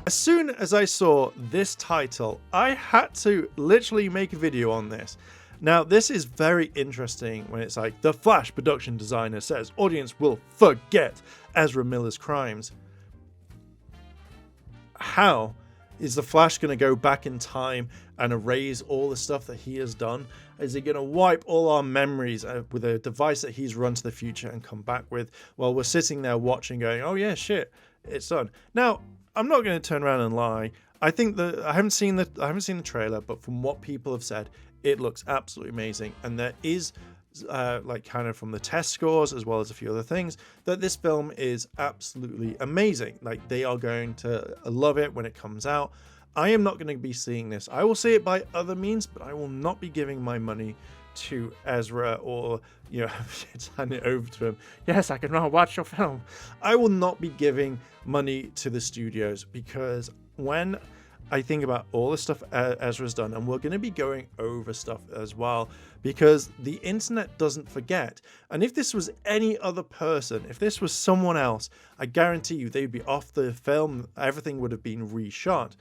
As soon as I saw this title, I had to literally make a video on this. Now, this is very interesting when it's like, the Flash production designer says audience will forget Ezra Miller's crimes. How is the Flash going to go back in time and erase all the stuff that he has done? Is he going to wipe all our memories with a device that he's run to the future and come back with while we're sitting there watching going, oh yeah, shit, it's done. Now, I'm not going to turn around and lie. I think that I haven't seen the trailer, but from what people have said, it looks absolutely amazing. And there is like kind of from the test scores as well as a few other things that this film is absolutely amazing. Like they are going to love it when it comes out. I am not going to be seeing this. I will see it by other means, but I will not be giving my money to Ezra or, you know, hand it over to him. Yes, I can now watch your film. I will not be giving money to the studios, because when I think about all the stuff Ezra's done, and we're going to be going over stuff as well, because the internet doesn't forget. And if this was any other person, if this was someone else, I guarantee you they'd be off the film. Everything would have been reshot.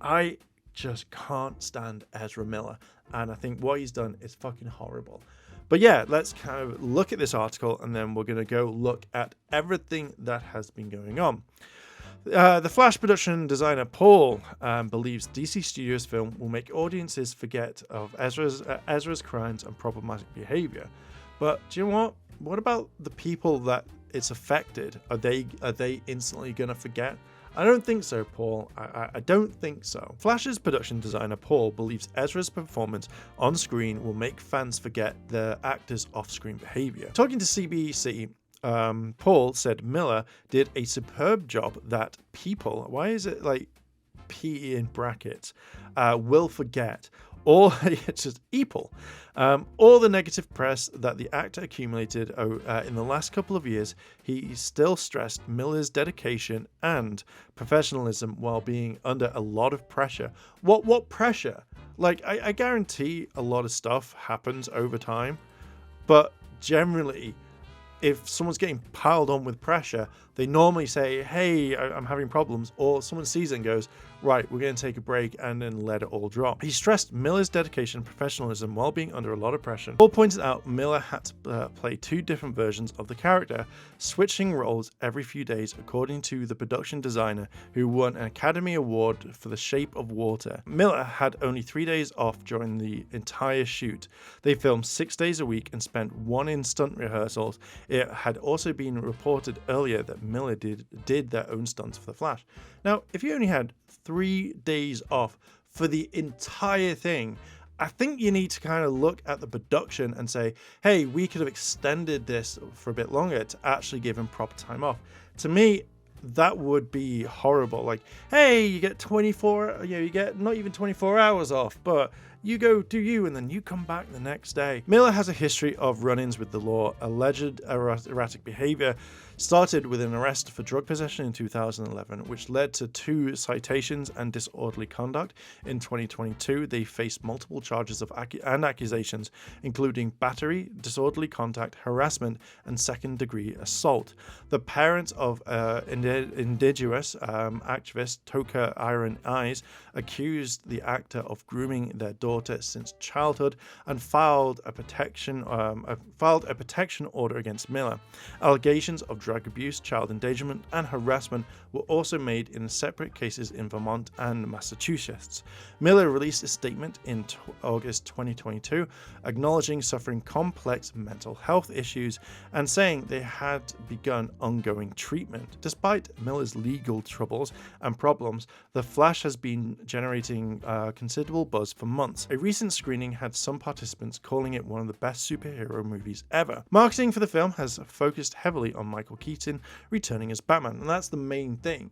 I just can't stand Ezra Miller, and I think what he's done is fucking horrible. But yeah, let's kind of look at this article, and then we're going to go look at everything that has been going on. The Flash production designer Paul believes DC Studios' film will make audiences forget of Ezra's crimes and problematic behavior. But do you know what? What about the people that it's affected? Are they instantly going to forget? I don't think so, Paul. I don't think so. Flash's production designer Paul believes Ezra's performance on screen will make fans forget the actor's off-screen behavior. Talking to CBC, Paul said Miller did a superb job that people, why is it like P in brackets, will forget. Or it's just people. All the negative press that the actor accumulated in the last couple of years, he still stressed Miller's dedication and professionalism while being under a lot of pressure. What pressure? Like, I guarantee a lot of stuff happens over time, but generally, if someone's getting piled on with pressure, they normally say, hey, I'm having problems, or someone sees it and goes, right, we're going to take a break and then let it all drop. He stressed Miller's dedication and professionalism while being under a lot of pressure. Paul pointed out Miller had to play two different versions of the character, switching roles every few days according to the production designer who won an Academy Award for The Shape of Water. Miller had only 3 days off during the entire shoot. They filmed 6 days a week and spent one in stunt rehearsals. It had also been reported earlier that Miller did their own stunts for The Flash. Now, if you only had 3 days off for the entire thing, I think you need to kind of look at the production and say, hey, we could have extended this for a bit longer to actually give him proper time off. To me, that would be horrible. Like, hey, you get 24, you get not even 24 hours off, but you go do you, and then you come back the next day. Miller has a history of run-ins with the law. Alleged erratic behavior started with an arrest for drug possession in 2011, which led to 2 citations and disorderly conduct. In 2022, they faced multiple charges and accusations, including battery, disorderly conduct, harassment, and second-degree assault. The parents of indigenous activist Toka Iron Eyes accused the actor of grooming their daughter since childhood and filed a protection order against Miller. Allegations of drug abuse, child endangerment, and harassment were also made in separate cases in Vermont and Massachusetts. Miller released a statement in August 2022 acknowledging suffering complex mental health issues and saying they had begun ongoing treatment. Despite Miller's legal troubles and problems, The Flash has been generating considerable buzz for months. A recent screening had some participants calling it one of the best superhero movies ever. Marketing for the film has focused heavily on Michael Keaton returning as Batman, and that's the main thing.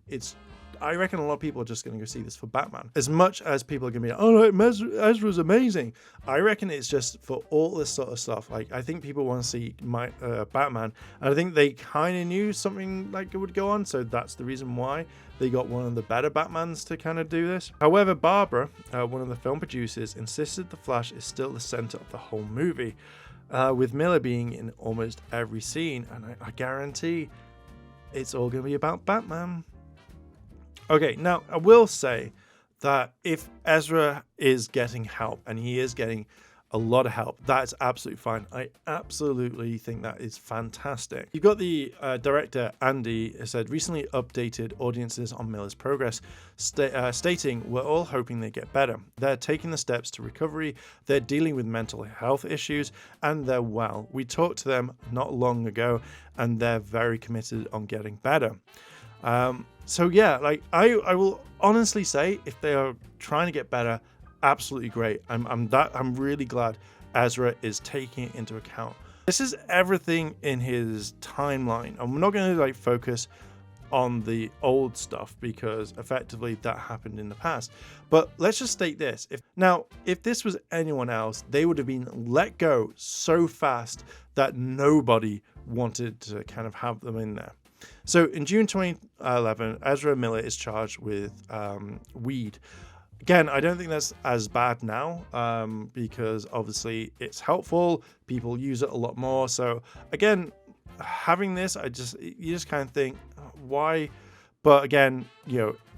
I reckon a lot of people are just going to go see this for Batman. As much as people are going to be like, oh no, Ezra's amazing. I reckon it's just for all this sort of stuff. Like, I think people want to see Batman, and I think they kind of knew something like it would go on, so that's the reason why they got one of the better Batmans to kind of do this. However, Barbara, one of the film producers, insisted The Flash is still the center of the whole movie, with Miller being in almost every scene, and I guarantee it's all going to be about Batman. Okay, now I will say that if Ezra is getting help, and he is getting a lot of help, that's absolutely fine. I absolutely think that is fantastic. You've got the director, Andy, said recently updated audiences on Miller's progress, stating, "We're all hoping they get better. They're taking the steps to recovery, they're dealing with mental health issues, and they're well. We talked to them not long ago, and they're very committed on getting better." So yeah, like I will honestly say, if they are trying to get better, absolutely great. I'm really glad Ezra is taking it into account. This is everything in his timeline. I'm not going to like focus on the old stuff because effectively that happened in the past. But let's just state this. If this was anyone else, they would have been let go so fast that nobody wanted to kind of have them in there. So in June 2011, Ezra Miller is charged with weed. Again, I don't think that's as bad now because obviously it's helpful. People use it a lot more. So again, having this, you just kind of think, why? But again,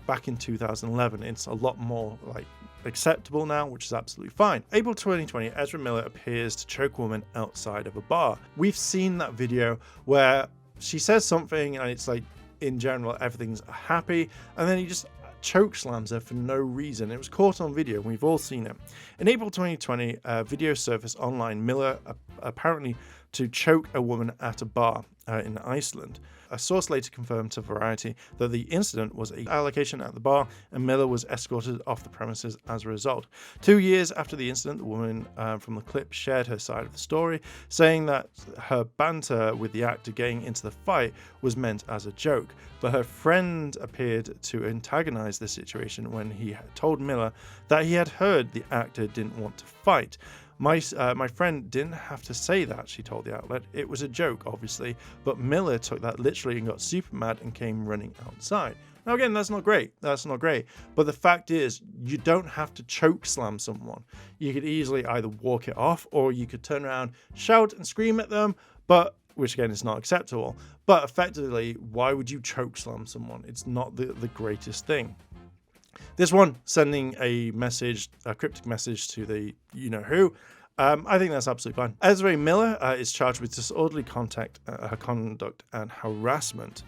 back in 2011, it's a lot more like acceptable now, which is absolutely fine. April 2020, Ezra Miller appears to choke a woman outside of a bar. We've seen that video where she says something and it's like, in general, everything's happy, and then he just choke slams her for no reason. It was caught on video, and we've all seen it. In April 2020, a video surfaced online, Miller apparently to choke a woman at a bar in Iceland. A source later confirmed to Variety that the incident was an allegation at the bar, and Miller was escorted off the premises as a result. 2 years after the incident, the woman from the clip shared her side of the story, saying that her banter with the actor getting into the fight was meant as a joke, but her friend appeared to antagonize the situation when he had told Miller that he had heard the actor didn't want to fight. My friend didn't have to say that, she told the outlet. It was a joke, obviously, but Miller took that literally and got super mad and came running outside. Now, again, that's not great. That's not great. But the fact is, you don't have to choke slam someone. You could easily either walk it off, or you could turn around, shout and scream at them, which again is not acceptable. But effectively, why would you choke slam someone? It's not the greatest thing. This one, sending a cryptic message to the you-know-who, I think that's absolutely fine. Ezra Miller is charged with disorderly conduct and harassment.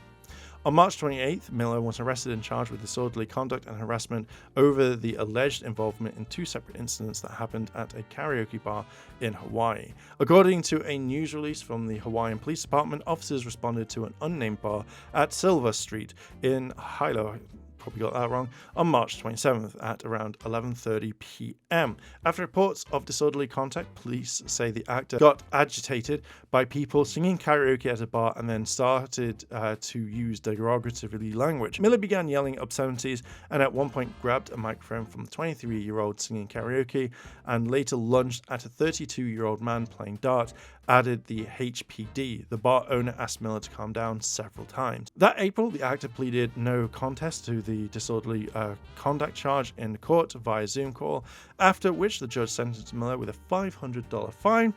On March 28th, Miller was arrested and charged with disorderly conduct and harassment over the alleged involvement in 2 separate incidents that happened at a karaoke bar in Hawaii. According to a news release from the Hawaiian Police Department, officers responded to an unnamed bar at Silver Street in Hilo, probably got that wrong, on March 27th at around 11:30 p.m. After reports of disorderly conduct, police say the actor got agitated by people singing karaoke at a bar and then started to use derogatory language. Miller began yelling obscenities and at one point grabbed a microphone from the 23-year-old singing karaoke and later lunged at a 32-year-old man playing darts, added the HPD. The bar owner asked Miller to calm down several times. That April, the actor pleaded no contest to the disorderly conduct charge in court via Zoom call, after which the judge sentenced Miller with a $500 fine.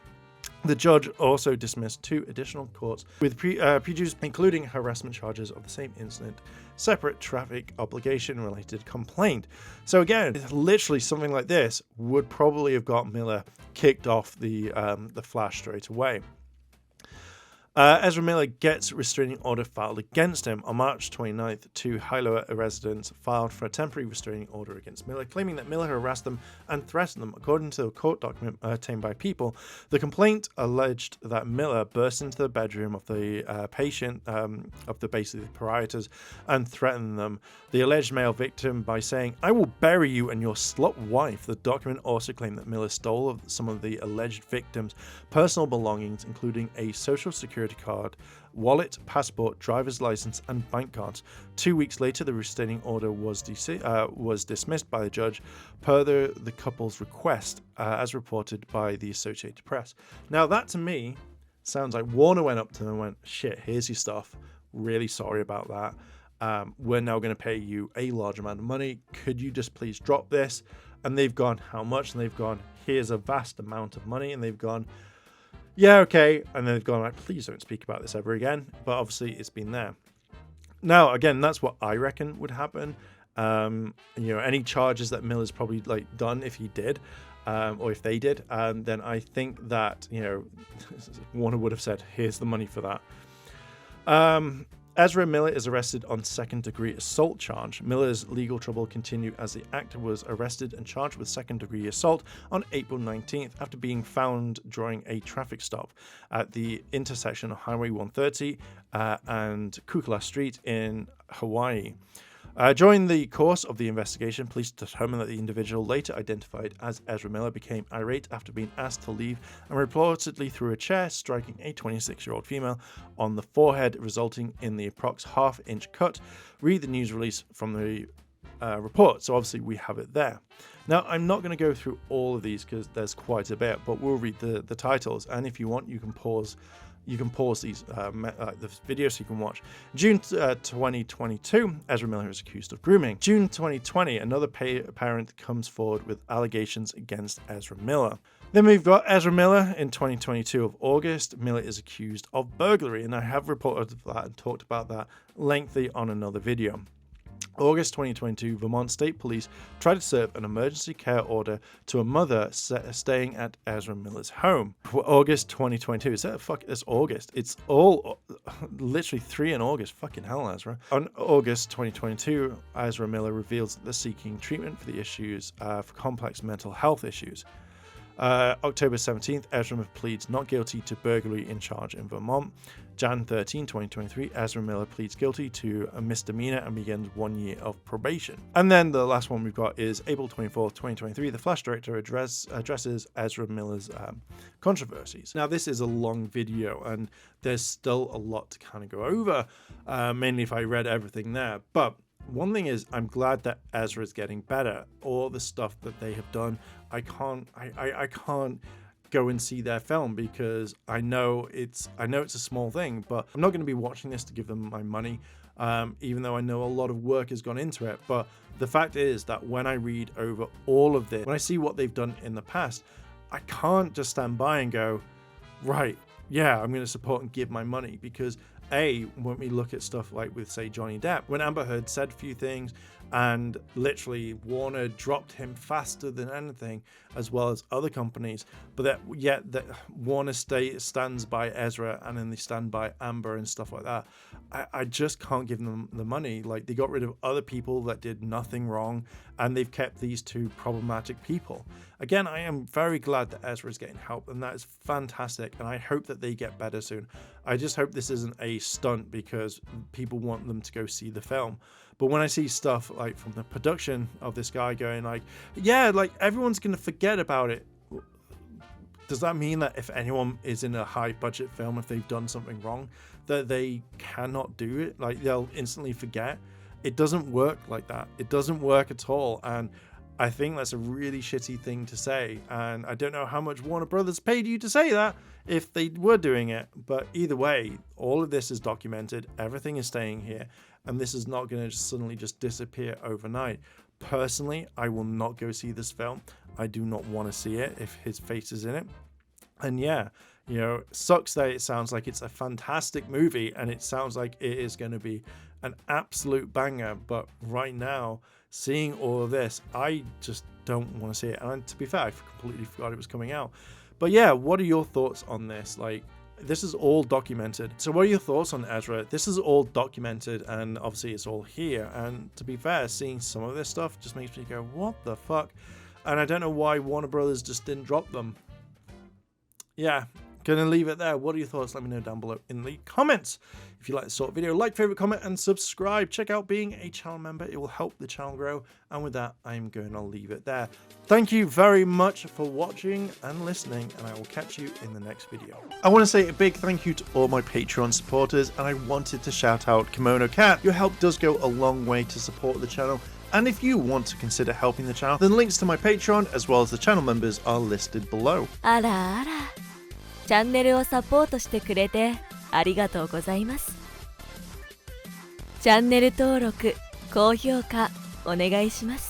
The judge also dismissed 2 additional courts with prejudice, including harassment charges of the same incident, separate traffic obligation related complaint. So again, literally something like this would probably have got Miller kicked off the Flash straight away. Ezra Miller gets restraining order filed against him. On March 29th, 2 Hilo residents filed for a temporary restraining order against Miller, claiming that Miller harassed them and threatened them. According to a court document obtained by People, the complaint alleged that Miller burst into the bedroom of the patient, of the basically proprietors, and threatened them. The alleged male victim by saying, "I will bury you and your slut wife." The document also claimed that Miller stole some of the alleged victims' personal belongings, including a social security card, wallet, passport, driver's license, and bank cards. 2 weeks later, the restraining order was dismissed by the judge per the couple's request, as reported by the Associated Press. Now, that to me sounds like Warner went up to them and went, "Shit, here's your stuff. Really sorry about that. We're now going to pay you a large amount of money. Could you just please drop this?" And they've gone, "How much?" And they've gone, "Here's a vast amount of money." And they've gone, "Yeah, okay." And then they've gone like, "Please don't speak about this ever again." But obviously it's been there. Now, again, that's what I reckon would happen. Any charges that Miller's probably done, if he did, or if they did, then I think that Warner would have said, here's the money for that. Ezra Miller is arrested on second-degree assault charge. Miller's legal trouble continued as the actor was arrested and charged with second-degree assault on April 19th after being found during a traffic stop at the intersection of Highway 130 and Kukula Street in Hawaii. During the course of the investigation, police determined that the individual, later identified as Ezra Miller, became irate after being asked to leave and reportedly threw a chair, striking a 26-year-old female on the forehead, resulting in the approx half-inch cut. Read the news release from the report. So obviously we have it there. Now, I'm not going to go through all of these because there's quite a bit, but we'll read the titles. And if you want, you can pause these the video so you can watch. June 2022, Ezra Miller is accused of grooming. June 2020, another parent comes forward with allegations against Ezra Miller. Then we've got Ezra Miller in 2022 of August. Miller is accused of burglary, and I have reported that and talked about that lengthy on another video. August 2022, Vermont State Police tried to serve an emergency care order to a mother staying at Ezra Miller's home. August 2022, it's August. It's all literally 3 in August. Fucking hell, Ezra. On August 2022, Ezra Miller reveals that they're seeking treatment for the issues for complex mental health issues. October 17th, Ezra pleads not guilty to burglary in charge in Vermont. Jan 13, 2023, Ezra Miller pleads guilty to a misdemeanor and begins 1 year of probation. And then the last one we've got is April 24th, 2023. The Flash director addresses Ezra Miller's controversies. Now, this is a long video and there's still a lot to kind of go over, mainly if I read everything there. But one thing is, I'm glad that Ezra is getting better. All the stuff that they have done, I can't go and see their film because I know it's a small thing, but I'm not going to be watching this to give them my money, even though I know a lot of work has gone into it. But the fact is that when I read over all of this, when I see what they've done in the past, I can't just stand by and go, right, yeah, I'm going to support and give my money, because when we look at stuff like with, say, Johnny Depp, when Amber Heard said a few things and literally Warner dropped him faster than anything, as well as other companies, but yet that Warner stands by Ezra and then they stand by Amber and stuff like that. I just can't give them the money. Like, they got rid of other people that did nothing wrong and they've kept these two problematic people. Again, I am very glad that Ezra is getting help, and that is fantastic, and I hope that they get better soon. I just hope this isn't a stunt because people want them to go see the film. But when I see stuff like from the production of this guy going like, yeah, like everyone's going to forget about it. Does that mean that if anyone is in a high budget film, if they've done something wrong, that they cannot do it? Like, they'll instantly forget? It doesn't work like that. It doesn't work at all. And I think that's a really shitty thing to say. And I don't know how much Warner Brothers paid you to say that if they were doing it. But either way, all of this is documented. Everything is staying here. And this is not going to suddenly just disappear overnight. Personally, I will not go see this film. I do not want to see it if his face is in it. And yeah, sucks that it sounds like it's a fantastic movie and it sounds like it is going to be an absolute banger. But right now, seeing all of this, I just don't want to see it. And to be fair, I completely forgot it was coming out. But yeah, what are your thoughts on this? Like, this is all documented. So what are your thoughts on Ezra? This is all documented and obviously it's all here. And to be fair, seeing some of this stuff just makes me go, what the fuck? And I don't know why Warner Brothers just didn't drop them. Yeah, gonna leave it there. What are your thoughts? Let me know down below in the comments. If you like this sort of video, like, favorite, comment, and subscribe. Check out being a channel member. It will help the channel grow. And with that, I'm going to leave it there. Thank you very much for watching and listening, and I will catch you in the next video. I want to say a big thank you to all my Patreon supporters, and I wanted to shout out Kimono Cat. Your help does go a long way to support the channel. And if you want to consider helping the channel, then links to my Patreon as well as the channel members are listed below. あらあら、チャンネルをサポートしてくれてありがとうございます。チャンネル登録、高評価お願いします。